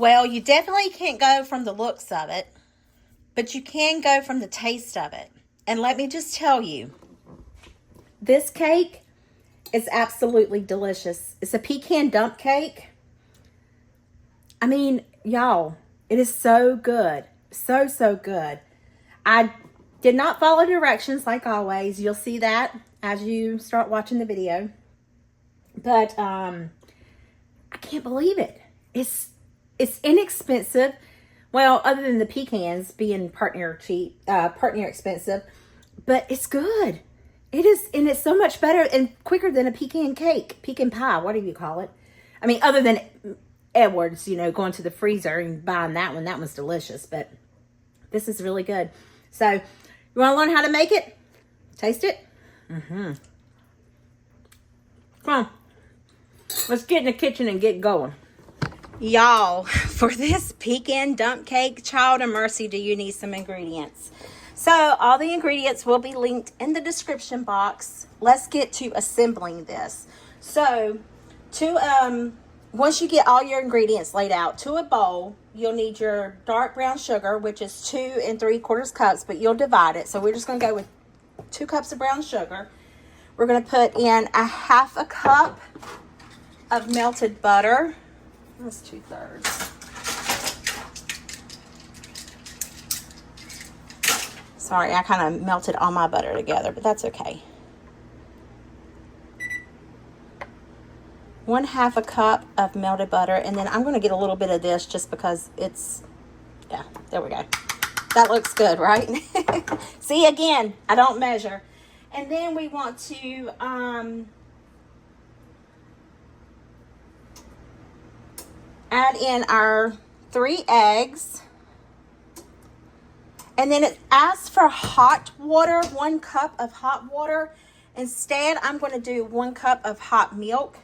Well, you definitely can't go from the looks of it, but you can go from the taste of it. And let me just tell you, this cake is absolutely delicious. It's a pecan dump cake. I mean, y'all, it is so good. So, so good. I did not follow directions like always. You'll see that as you start watching the video. But I can't believe it. It's inexpensive. Well, other than the pecans being partner expensive, but it's good. It is, and it's so much better and quicker than a pecan cake, pecan pie, whatever you call it. I mean, other than Edwards, you know, going to the freezer and buying that one. That one's delicious, but this is really good. So, you want to learn how to make it? Taste it? Mm-hmm. Come on. Let's get in the kitchen and get going. Y'all, for this pecan dump cake, child of mercy, do you need some ingredients? So, all the ingredients will be linked in the description box. Let's get to assembling this. So, once you get all your ingredients laid out, to a bowl, you'll need your dark brown sugar, which is 2 3/4 cups, but you'll divide it. So we're just going to go with 2 cups of brown sugar. We're going to put in a 1/2 cup of melted butter. That's 2/3. Sorry, I kind of melted all my butter together, but that's okay. 1/2 cup of melted butter, and then I'm going to get a little bit of this just because it's, yeah, there we go. That looks good, right? See, again, I don't measure. And then we want to add in our 3 eggs. And then it asks for hot water, 1 cup of hot water. Instead, I'm going to do 1 cup of hot milk.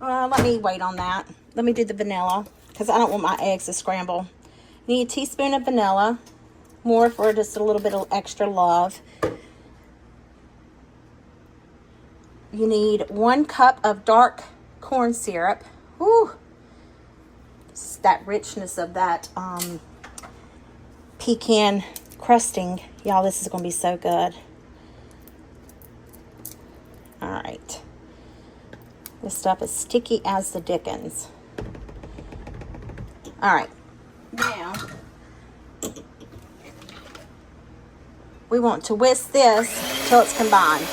Let me wait on that. Let me do the vanilla because I don't want my eggs to scramble. You need a teaspoon of vanilla, more for just a little bit of extra love. You need 1 cup of dark corn syrup. Whew. It's that richness of that pecan crusting. Y'all, this is going to be so good. All right. This stuff is sticky as the dickens. All right. Now, we want to whisk this till it's combined.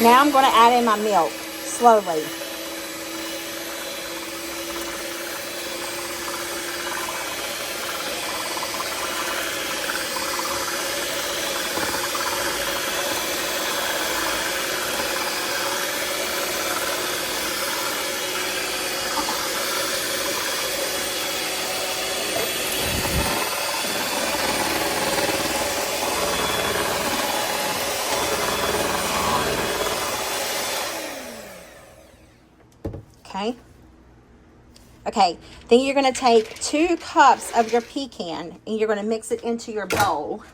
Now I'm going to add in my milk slowly. Okay, then you're going to take 2 cups of your pecan and you're going to mix it into your bowl.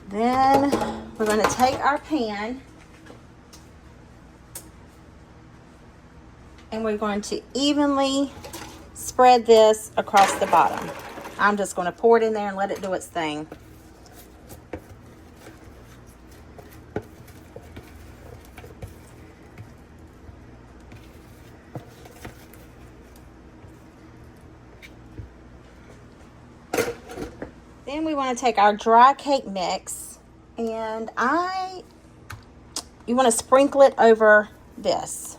Then we're going to take our pan and we're going to evenly spread this across the bottom. I'm just going to pour it in there and let it do its thing. Then we want to take our dry cake mix and you want to sprinkle it over this.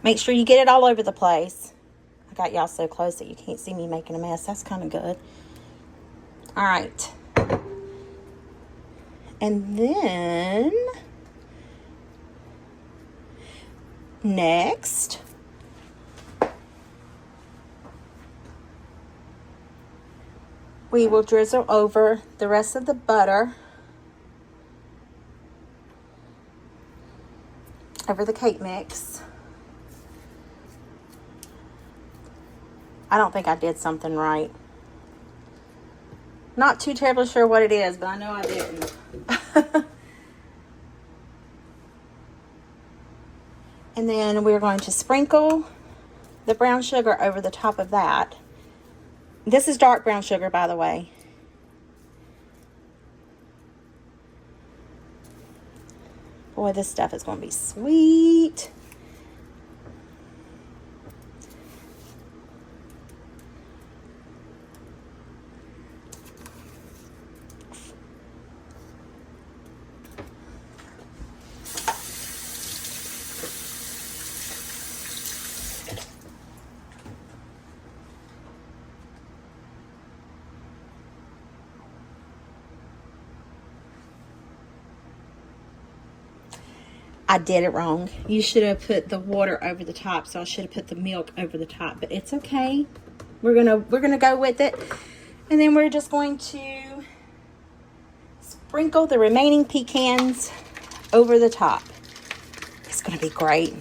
Make sure you get it all over the place. I got y'all so close that you can't see me making a mess. That's kind of good. All right. And then next, we will drizzle over the rest of the butter over the cake mix. I don't think I did something right. Not too terribly sure what it is, but I know I didn't. And then we're going to sprinkle the brown sugar over the top of that. This is dark brown sugar, by the way. Boy, this stuff is going to be sweet. I did it wrong. You should have put the water over the top, so I should have put the milk over the top, but it's okay. We're gonna go with it. And then we're just going to sprinkle the remaining pecans over the top. It's gonna be great.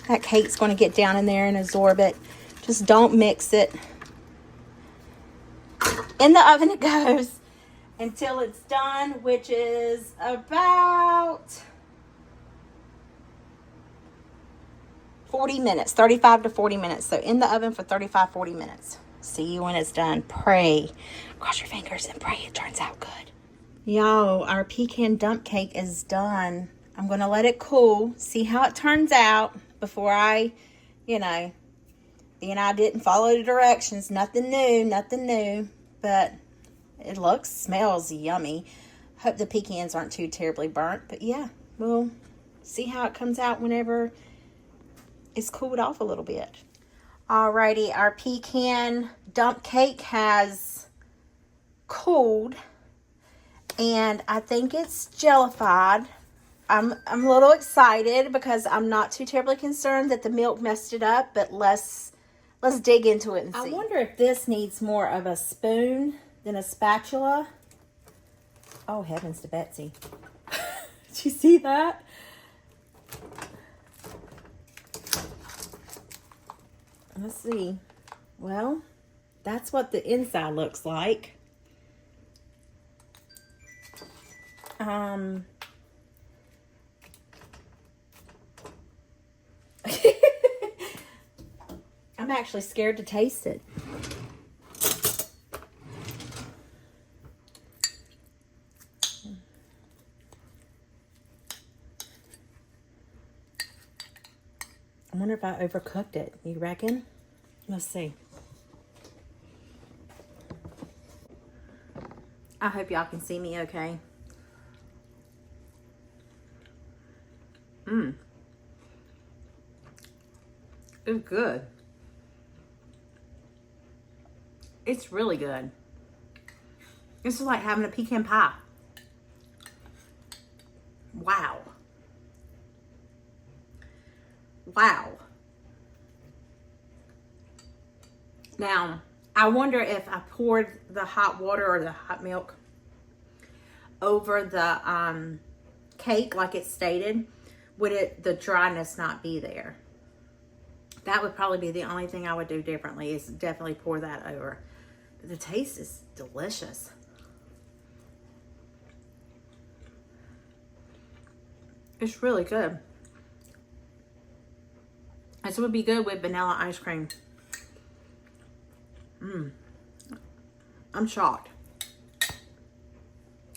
That cake's gonna get down in there and absorb it. Just don't mix it. In the oven it goes until it's done, which is about 40 minutes, 35 to 40 minutes. So in the oven for 35, 40 minutes. See you when it's done. Pray. Cross your fingers and pray it turns out good. Y'all, our pecan dump cake is done. I'm going to let it cool. See how it turns out before I, and I didn't follow the directions. Nothing new. But it looks, smells yummy. Hope the pecans aren't too terribly burnt. But yeah, we'll see how it comes out whenever it's cooled off a little bit. Alrighty, our pecan dump cake has cooled, and I think it's jellified. I'm a little excited because I'm not too terribly concerned that the milk messed it up, but let's dig into it and see. I wonder if this needs more of a spoon than a spatula. Oh, heavens to Betsy. Did you see that? Let's see. Well, that's what the inside looks like. I'm actually scared to taste it. I wonder if I overcooked it. You reckon? Let's see. I hope y'all can see me okay. It's good. It's really good. This is like having a pecan pie. Wow. Wow. Now, I wonder if I poured the hot water or the hot milk over the cake like it stated, would the dryness not be there? That would probably be the only thing I would do differently, is definitely pour that over. But the taste is delicious. It's really good. This would be good with vanilla ice cream. I'm shocked.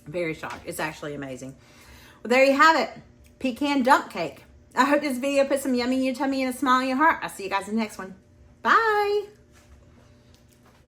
Very shocked. It's actually amazing. Well, there you have it. Pecan dump cake. I hope this video put some yummy in your tummy and a smile in your heart. I'll see you guys in the next one. Bye.